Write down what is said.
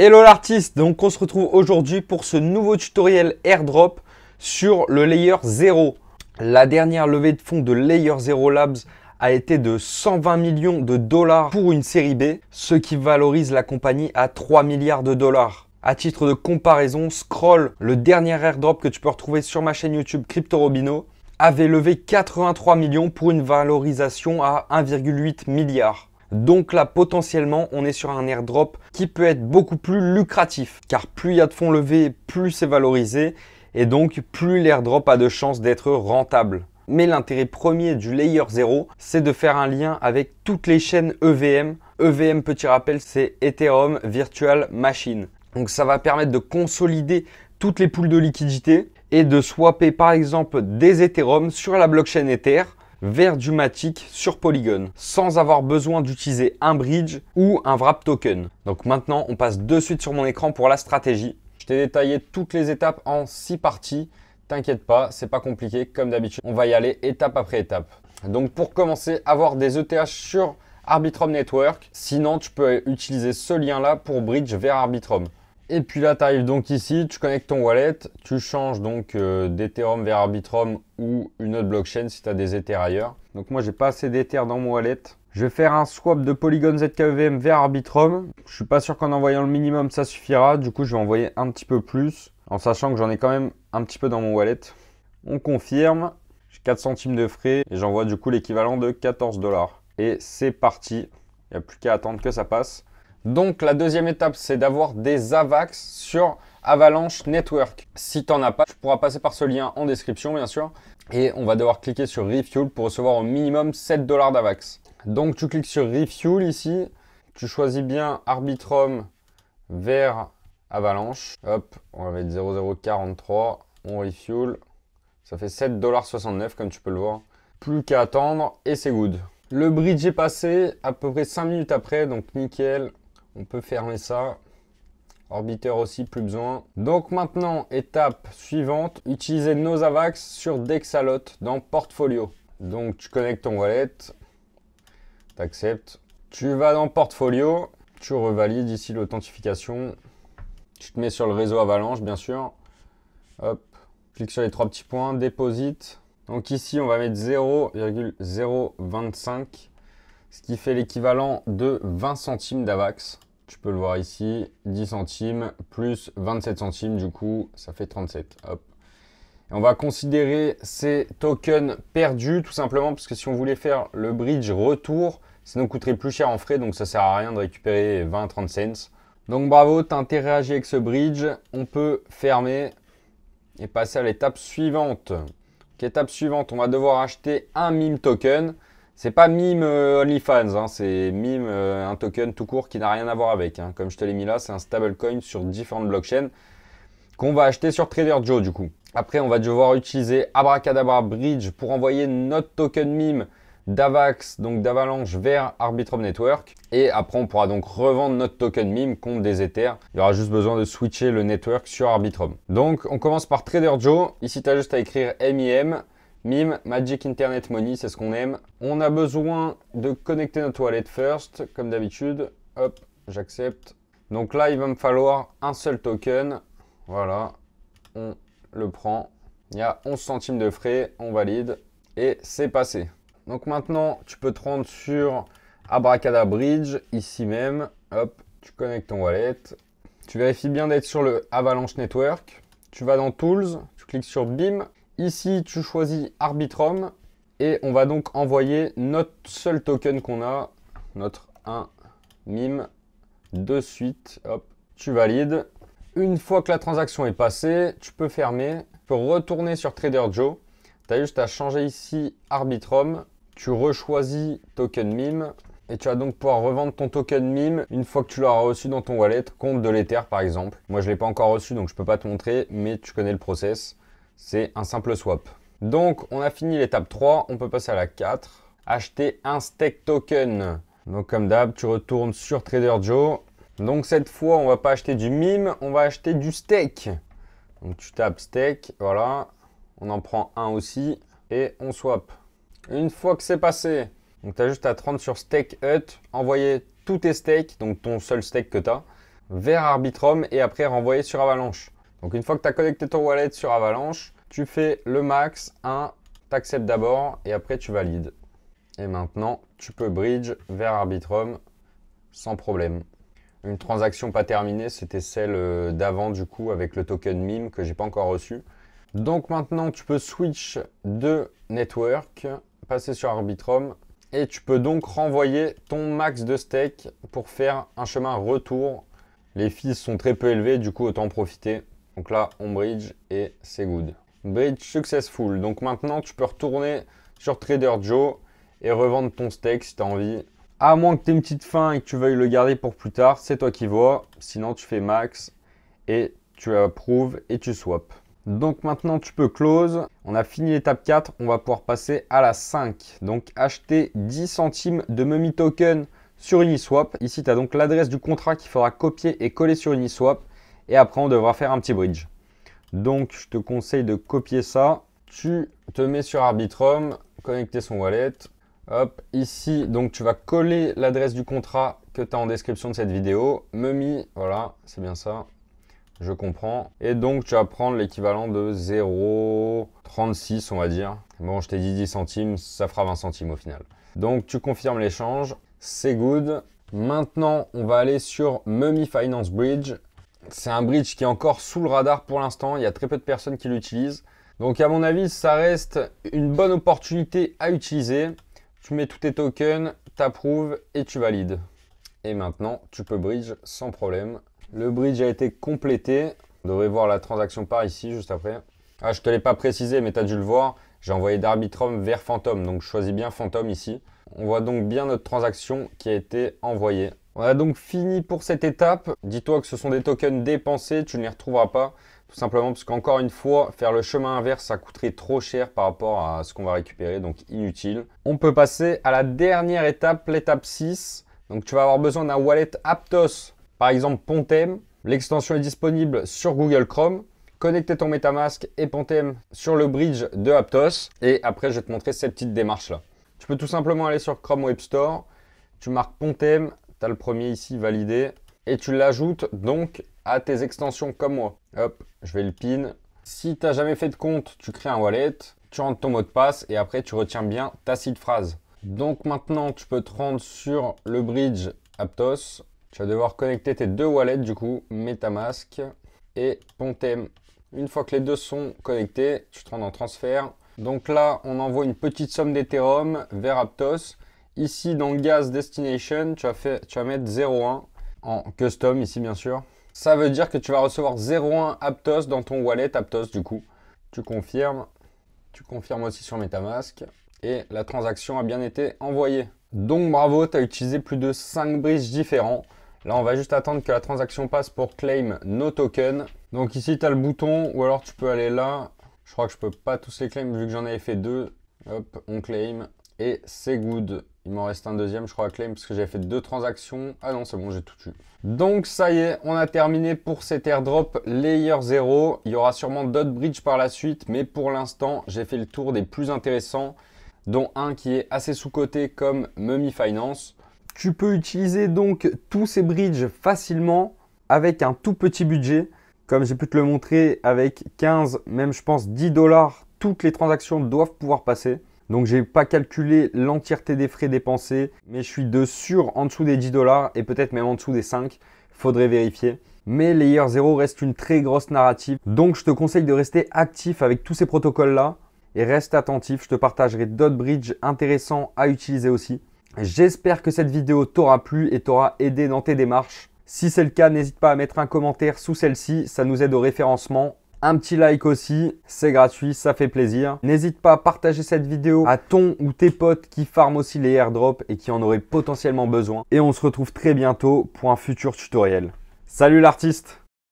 Hello l'artiste, donc on se retrouve aujourd'hui pour ce nouveau tutoriel airdrop sur le Layer 0. La dernière levée de fonds de Layer 0 Labs a été de 120 millions de dollars pour une série B, ce qui valorise la compagnie à 3 milliards de dollars. À titre de comparaison, Scroll, le dernier airdrop que tu peux retrouver sur ma chaîne YouTube CryptoRobino, avait levé 83 millions pour une valorisation à 1,8 milliard. Donc là, potentiellement, on est sur un airdrop qui peut être beaucoup plus lucratif. Car plus il y a de fonds levés, plus c'est valorisé. Et donc, plus l'airdrop a de chances d'être rentable. Mais l'intérêt premier du Layer 0, c'est de faire un lien avec toutes les chaînes EVM. EVM, petit rappel, c'est Ethereum Virtual Machine. Donc ça va permettre de consolider toutes les poules de liquidité et de swapper par exemple des Ethereum sur la blockchain Ether vers du Matic sur Polygon sans avoir besoin d'utiliser un bridge ou un wrap token. Donc maintenant, on passe de suite sur mon écran pour la stratégie. Je t'ai détaillé toutes les étapes en 6 parties. T'inquiète pas, c'est pas compliqué comme d'habitude. On va y aller étape après étape. Donc pour commencer, avoir des ETH sur Arbitrum Network. Sinon, tu peux utiliser ce lien-là pour bridge vers Arbitrum. Et puis là, tu arrives donc ici, tu connectes ton wallet, tu changes donc d'Ethereum vers Arbitrum ou une autre blockchain si tu as des Ethers ailleurs. Donc moi, j'ai pas assez d'Ether dans mon wallet. Je vais faire un swap de Polygon ZKEVM vers Arbitrum. Je suis pas sûr qu'en envoyant le minimum, ça suffira. Du coup, je vais envoyer un petit peu plus en sachant que j'en ai quand même un petit peu dans mon wallet. On confirme. J'ai 4 centimes de frais et j'envoie du coup l'équivalent de 14 $. Et c'est parti. Il n'y a plus qu'à attendre que ça passe. Donc la deuxième étape, c'est d'avoir des AVAX sur Avalanche Network. Si tu n'en as pas, tu pourras passer par ce lien en description bien sûr. Et on va devoir cliquer sur Refuel pour recevoir au minimum 7 $ d'AVAX. Donc tu cliques sur Refuel ici. Tu choisis bien Arbitrum vers Avalanche. Hop, on va mettre 0,043. On Refuel. Ça fait 7,69 $ comme tu peux le voir. Plus qu'à attendre et c'est good. Le bridge est passé à peu près 5 minutes après, donc nickel. On peut fermer ça. Orbiteur aussi, plus besoin. Donc maintenant, étape suivante, utiliser nos AVAX sur Dexalot dans Portfolio. Donc tu connectes ton wallet, tu acceptes. Tu vas dans Portfolio, tu revalides ici l'authentification. Tu te mets sur le réseau Avalanche, bien sûr. Hop, clique sur les 3 petits points, Deposit. Donc ici, on va mettre 0,025, ce qui fait l'équivalent de 20 centimes d'AVAX. Tu peux le voir ici, 10 centimes plus 27 centimes, du coup, ça fait 37. Hop. Et on va considérer ces tokens perdus, tout simplement, parce que si on voulait faire le bridge retour, ça nous coûterait plus cher en frais, donc ça sert à rien de récupérer 20-30 cents. Donc bravo, tu as interagi avec ce bridge. On peut fermer et passer à l'étape suivante. Donc, étape suivante, on va devoir acheter un meme token. C'est pas meme OnlyFans, hein, c'est meme un token tout court qui n'a rien à voir avec. Hein. Comme je te l'ai mis là, c'est un stablecoin sur différentes blockchains qu'on va acheter sur TraderJoe du coup. Après, on va devoir utiliser Abracadabra Bridge pour envoyer notre token meme d'Avax, donc d'Avalanche, vers Arbitrum Network. Et après, on pourra donc revendre notre token meme contre des Ethers. Il y aura juste besoin de switcher le network sur Arbitrum. Donc, on commence par TraderJoe. Ici, tu as juste à écrire MIM. MIM, Magic Internet Money, c'est ce qu'on aime. On a besoin de connecter notre wallet first, comme d'habitude. Hop, j'accepte. Donc là, il va me falloir un seul token. Voilà, on le prend. Il y a 11 centimes de frais, on valide. Et c'est passé. Donc maintenant, tu peux te rendre sur Abracadabra Bridge, ici même. Hop, tu connectes ton wallet. Tu vérifies bien d'être sur le Avalanche Network. Tu vas dans Tools, tu cliques sur BIM. Ici, tu choisis Arbitrum et on va donc envoyer notre seul token qu'on a, notre 1 meme, de suite. Hop, tu valides. Une fois que la transaction est passée, tu peux fermer. Tu peux retourner sur TraderJoe. Tu as juste à changer ici Arbitrum. Tu rechoisis token meme et tu vas donc pouvoir revendre ton token meme une fois que tu l'auras reçu dans ton wallet contre de l'Ether par exemple. Moi, je ne l'ai pas encore reçu donc je ne peux pas te montrer, mais tu connais le process. C'est un simple swap. Donc, on a fini l'étape 3. On peut passer à la 4. Acheter un stake token. Donc, comme d'hab, tu retournes sur TraderJoe. Donc, cette fois, on va pas acheter du meme, on va acheter du stake. Donc, tu tapes stake. Voilà. On en prend un aussi. Et on swap. Une fois que c'est passé, donc tu as juste à te rendre sur Stake Hut, envoyer tous tes stakes, donc ton seul stake que tu as. vers Arbitrum et après renvoyer sur Avalanche. Donc une fois que tu as connecté ton wallet sur Avalanche, tu fais le max 1, tu acceptes d'abord et après tu valides. Et maintenant, tu peux bridge vers Arbitrum sans problème. Une transaction pas terminée, c'était celle d'avant du coup avec le token MIM que j'ai pas encore reçu. Donc maintenant, tu peux switch de network, passer sur Arbitrum et tu peux donc renvoyer ton max de stake pour faire un chemin retour. Les fees sont très peu élevés, du coup autant en profiter. Donc là, on bridge et c'est good. Bridge successful. Donc maintenant, tu peux retourner sur Trader Joe et revendre ton stake si tu as envie. À moins que tu aies une petite faim et que tu veuilles le garder pour plus tard, c'est toi qui vois. Sinon, tu fais max et tu approuves et tu swaps. Donc maintenant, tu peux close. On a fini l'étape 4. On va pouvoir passer à la 5. Donc, acheter 10 centimes de Mummy Token sur Uniswap. Ici, tu as donc l'adresse du contrat qu'il faudra copier et coller sur Uniswap. Et après, on devra faire un petit bridge. Donc, je te conseille de copier ça. Tu te mets sur Arbitrum, connecter son wallet. Hop, ici, donc tu vas coller l'adresse du contrat que tu as en description de cette vidéo. Mummy, voilà, c'est bien ça. Je comprends. Et donc, tu vas prendre l'équivalent de 0,36, on va dire. Bon, je t'ai dit 10 centimes, ça fera 20 centimes au final. Donc, tu confirmes l'échange. C'est good. Maintenant, on va aller sur Mummy Finance Bridge. C'est un bridge qui est encore sous le radar pour l'instant. Il y a très peu de personnes qui l'utilisent. Donc, à mon avis, ça reste une bonne opportunité à utiliser. Tu mets tous tes tokens, tu approuves et tu valides. Et maintenant, tu peux bridge sans problème. Le bridge a été complété. On devrait voir la transaction par ici, juste après. Ah, je ne te l'ai pas précisé, mais tu as dû le voir. J'ai envoyé d'Arbitrum vers Phantom. Donc, je choisis bien Phantom ici. On voit donc bien notre transaction qui a été envoyée. On a donc fini pour cette étape. Dis-toi que ce sont des tokens dépensés. Tu ne les retrouveras pas. Tout simplement parce qu'encore une fois, faire le chemin inverse, ça coûterait trop cher par rapport à ce qu'on va récupérer. Donc, inutile. On peut passer à la dernière étape, l'étape 6. Donc, tu vas avoir besoin d'un wallet Aptos. Par exemple, Pontem. L'extension est disponible sur Google Chrome. Connecter ton MetaMask et Pontem sur le bridge de Aptos. Et après, je vais te montrer cette petite démarche-là. Tu peux tout simplement aller sur Chrome Web Store. Tu marques Pontem. Tu as le premier ici, validé. Et tu l'ajoutes donc à tes extensions comme moi. Hop, je vais le pin. Si tu n'as jamais fait de compte, tu crées un wallet. Tu rentres ton mot de passe et après, tu retiens bien ta seed phrase. Donc maintenant, tu peux te rendre sur le bridge Aptos. Tu vas devoir connecter tes deux wallets du coup, MetaMask et Pontem. Une fois que les deux sont connectés, tu te rends en transfert. Donc là, on envoie une petite somme d'Ethereum vers Aptos. Ici, dans Gas Destination, tu vas mettre 0,1 en custom ici bien sûr. Ça veut dire que tu vas recevoir 0,1 Aptos dans ton wallet Aptos du coup. Tu confirmes aussi sur MetaMask et la transaction a bien été envoyée. Donc bravo, tu as utilisé plus de 5 bridges différents. Là, on va juste attendre que la transaction passe pour claim nos tokens. Donc ici, tu as le bouton ou alors tu peux aller là. Je crois que je peux pas tous les claim vu que j'en avais fait 2. Hop, on claim et c'est good. Il m'en reste un deuxième, je crois, à claim parce que j'avais fait 2 transactions. Ah non, c'est bon, j'ai tout eu. Donc ça y est, on a terminé pour cet airdrop Layer 0. Il y aura sûrement d'autres bridges par la suite, mais pour l'instant, j'ai fait le tour des plus intéressants, dont un qui est assez sous-coté comme Mummy Finance. Tu peux utiliser donc tous ces bridges facilement avec un tout petit budget. Comme j'ai pu te le montrer, avec 15, même je pense 10 $, toutes les transactions doivent pouvoir passer. Donc, je n'ai pas calculé l'entièreté des frais dépensés, mais je suis de sûr en dessous des 10 $ et peut-être même en dessous des 5. Faudrait vérifier. Mais Layer 0 reste une très grosse narrative. Donc, je te conseille de rester actif avec tous ces protocoles-là et reste attentif. Je te partagerai d'autres bridges intéressants à utiliser aussi. J'espère que cette vidéo t'aura plu et t'aura aidé dans tes démarches. Si c'est le cas, n'hésite pas à mettre un commentaire sous celle-ci, ça nous aide au référencement. Un petit like aussi, c'est gratuit, ça fait plaisir. N'hésite pas à partager cette vidéo à ton ou tes potes qui farment aussi les airdrops et qui en auraient potentiellement besoin. Et on se retrouve très bientôt pour un futur tutoriel. Salut l'artiste!